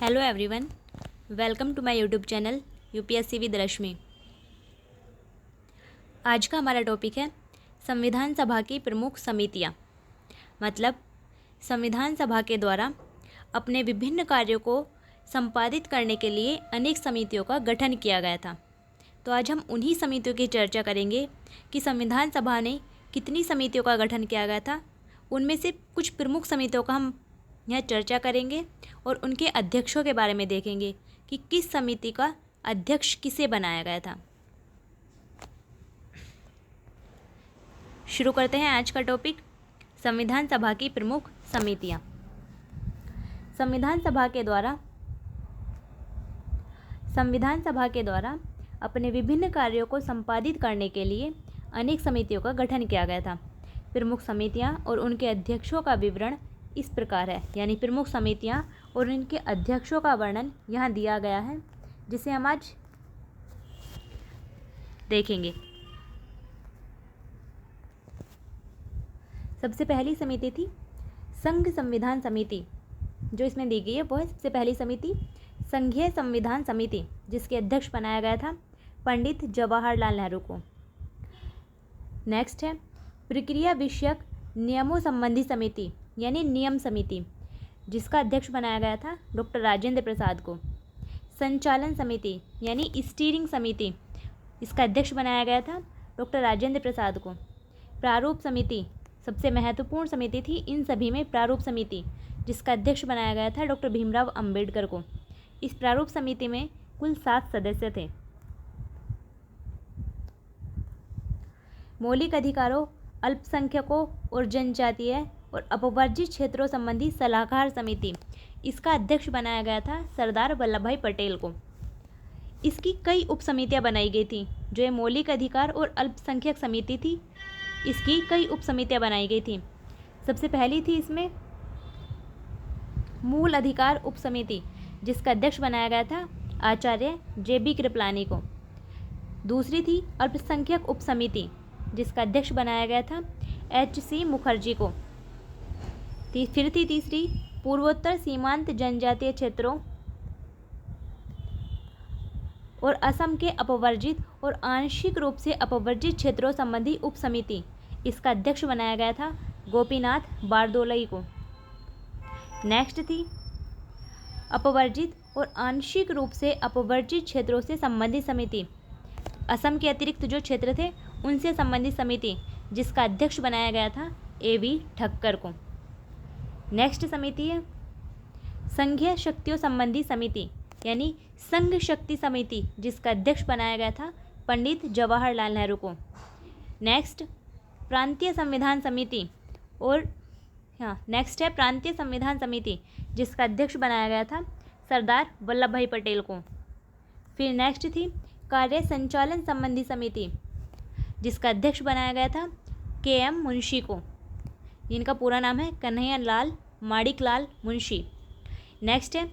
Hello everyone, welcome to my YouTube channel UPSC with Rashmi. आज का हमारा टॉपिक है संविधान सभा की प्रमुख समितियां। मतलब संविधान सभा के द्वारा अपने विभिन्न कार्यों को संपादित करने के लिए अनेक समितियों का गठन किया गया था। तो आज हम उन्हीं समितियों की चर्चा करेंगे कि संविधान सभा ने कितनी समितियों का गठन किया गया था। उनमें से कुछ प्रमुख समितियों का हम यहाँ चर्चा करेंगे और उनके अध्यक्षों के बारे में देखेंगे कि किस समिति का अध्यक्ष किसे बनाया गया था। शुरू करते हैं आज का टॉपिक, संविधान सभा की प्रमुख समितियां। संविधान सभा के द्वारा अपने विभिन्न कार्यों को संपादित करने के लिए अनेक समितियों का गठन किया गया था। प्रमुख समितियां और उनके अध्यक्षों का विवरण इस प्रकार है, यानी प्रमुख समितियां और उनके अध्यक्षों का वर्णन यहाँ दिया गया है, जिसे हम आज देखेंगे। सबसे पहली समिति थी संघ संविधान समिति। जो इसमें दी गई है वो है सबसे पहली समिति संघीय संविधान समिति, जिसके अध्यक्ष बनाया गया था पंडित जवाहरलाल नेहरू को। नेक्स्ट है प्रक्रिया विषयक नियमों संबंधी समिति, यानी नियम समिति, जिसका अध्यक्ष बनाया गया था डॉक्टर राजेंद्र प्रसाद को। संचालन समिति यानी स्टीयरिंग समिति, इसका अध्यक्ष बनाया गया था डॉक्टर राजेंद्र प्रसाद को। प्रारूप समिति सबसे महत्वपूर्ण समिति थी इन सभी में, प्रारूप समिति, जिसका अध्यक्ष बनाया गया था डॉक्टर भीमराव अंबेडकर को। इस प्रारूप समिति में कुल 7 सदस्य थे। मौलिक अधिकारों, अल्पसंख्यकों और जनजातीय और अपवर्जित क्षेत्रों संबंधी सलाहकार समिति, इसका अध्यक्ष बनाया गया था सरदार वल्लभ भाई पटेल को। इसकी कई उप समितियाँ बनाई गई थी। जो ये मौलिक अधिकार और अल्पसंख्यक समिति थी, इसकी कई उप समितियाँ बनाई गई थी। सबसे पहली थी इसमें मूल अधिकार उप समिति, जिसका अध्यक्ष बनाया गया था आचार्य JB कृपलानी को। दूसरी थी अल्पसंख्यक उप समिति, जिसका अध्यक्ष बनाया गया था HC मुखर्जी को। फिर थी तीसरी पूर्वोत्तर सीमांत जनजातीय क्षेत्रों और असम के अपवर्जित और आंशिक रूप से अपवर्जित क्षेत्रों संबंधी उप समिति, इसका अध्यक्ष बनाया गया था गोपीनाथ बारदोलई को। नेक्स्ट थी अपवर्जित और आंशिक रूप से अपवर्जित क्षेत्रों से संबंधित समिति, असम के अतिरिक्त जो क्षेत्र थे उनसे संबंधित समिति, जिसका अध्यक्ष बनाया गया था AV ठक्कर को। नेक्स्ट समिति है संघीय शक्तियों संबंधी समिति, यानी संघ शक्ति समिति, जिसका अध्यक्ष बनाया गया था पंडित जवाहरलाल नेहरू को। नेक्स्ट प्रांतीय संविधान समिति नेक्स्ट है प्रांतीय संविधान समिति, जिसका अध्यक्ष बनाया गया था सरदार वल्लभ भाई पटेल को। फिर नेक्स्ट थी कार्य संचालन संबंधी समिति, जिसका अध्यक्ष बनाया गया था KM मुंशी को। इनका पूरा नाम है कन्हैया लाल माणिकलाल मुंशी। नेक्स्ट है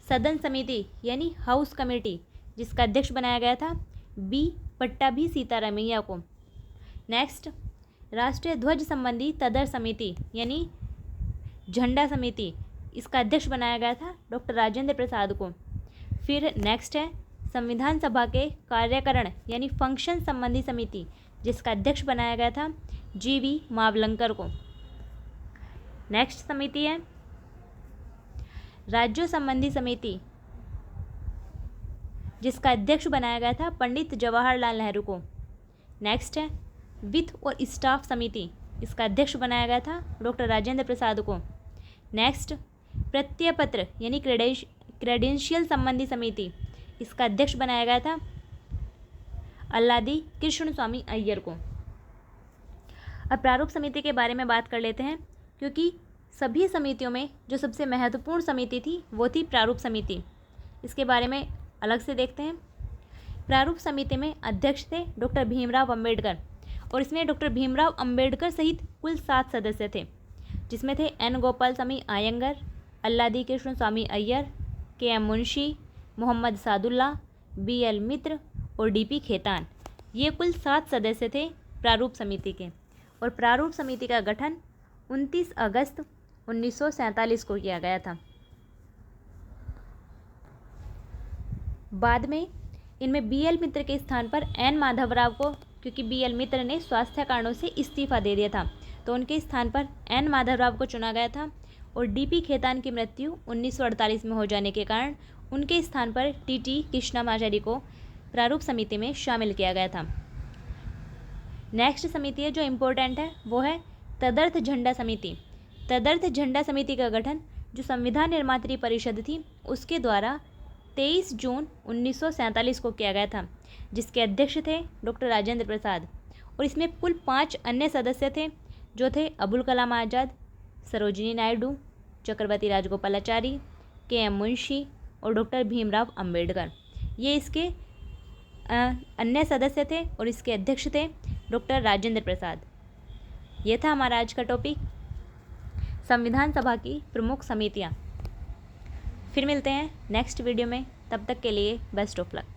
सदन समिति यानी हाउस कमेटी, जिसका अध्यक्ष बनाया गया था B पट्टाभी सीतारामैया को। नेक्स्ट राष्ट्रीय ध्वज संबंधी तदर समिति यानी झंडा समिति, इसका अध्यक्ष बनाया गया था डॉक्टर राजेंद्र प्रसाद को। फिर नेक्स्ट है संविधान सभा के कार्यकरण यानी फंक्शन संबंधी समिति, जिसका अध्यक्ष बनाया गया था GV मावलंकर को। नेक्स्ट समिति है राज्यों संबंधी समिति, जिसका अध्यक्ष बनाया गया था पंडित जवाहरलाल नेहरू को। नेक्स्ट है वित्त और स्टाफ समिति, इसका अध्यक्ष बनाया गया था डॉक्टर राजेंद्र प्रसाद को। नेक्स्ट प्रत्यय पत्र यानी क्रेडेंशियल संबंधी समिति, इसका अध्यक्ष बनाया गया था अल्लादी कृष्ण स्वामी अय्यर को। अब प्रारूप समिति के बारे में बात कर लेते हैं, क्योंकि सभी समितियों में जो सबसे महत्वपूर्ण समिति थी वो थी प्रारूप समिति। इसके बारे में अलग से देखते हैं। प्रारूप समिति में अध्यक्ष थे डॉक्टर भीमराव अंबेडकर, और इसमें डॉक्टर भीमराव अंबेडकर सहित कुल 7 सदस्य थे, जिसमें थे N गोपालस्वामी आयंगर, अल्लादी कृष्ण स्वामी अय्यर, KM मुंशी, मोहम्मद सादुल्ला, BL मित्र और DP खेतान। ये कुल 7 सदस्य थे प्रारूप समिति के। और प्रारूप समिति का गठन 29 अगस्त 1947 को किया गया था। बाद में इनमें BL मित्र के स्थान पर N माधवराव को, क्योंकि BL मित्र ने स्वास्थ्य कारणों से इस्तीफा दे दिया था, तो उनके स्थान पर N माधवराव को चुना गया था। और DP खेतान की मृत्यु 1948 में हो जाने के कारण उनके स्थान पर TT कृष्णमाचारी को प्रारूप समिति में शामिल किया गया था। नेक्स्ट समिति है जो इम्पोर्टेंट है वो है तदर्थ झंडा समिति। तदर्थ झंडा समिति का गठन जो संविधान निर्मात्री परिषद थी उसके द्वारा 23 जून 1947 को किया गया था, जिसके अध्यक्ष थे डॉक्टर राजेंद्र प्रसाद। और इसमें कुल 5 अन्य सदस्य थे जो थे अबुल कलाम आज़ाद, सरोजिनी नायडू, चक्रवर्ती राजगोपालाचारी, KM मुंशी और डॉक्टर भीमराव अंबेडकर। ये इसके अन्य सदस्य थे और इसके अध्यक्ष थे डॉक्टर राजेंद्र प्रसाद। ये था हमारा आज का टॉपिक, संविधान सभा की प्रमुख समितियाँ। फिर मिलते हैं नेक्स्ट वीडियो में, तब तक के लिए बेस्ट ऑफ लक।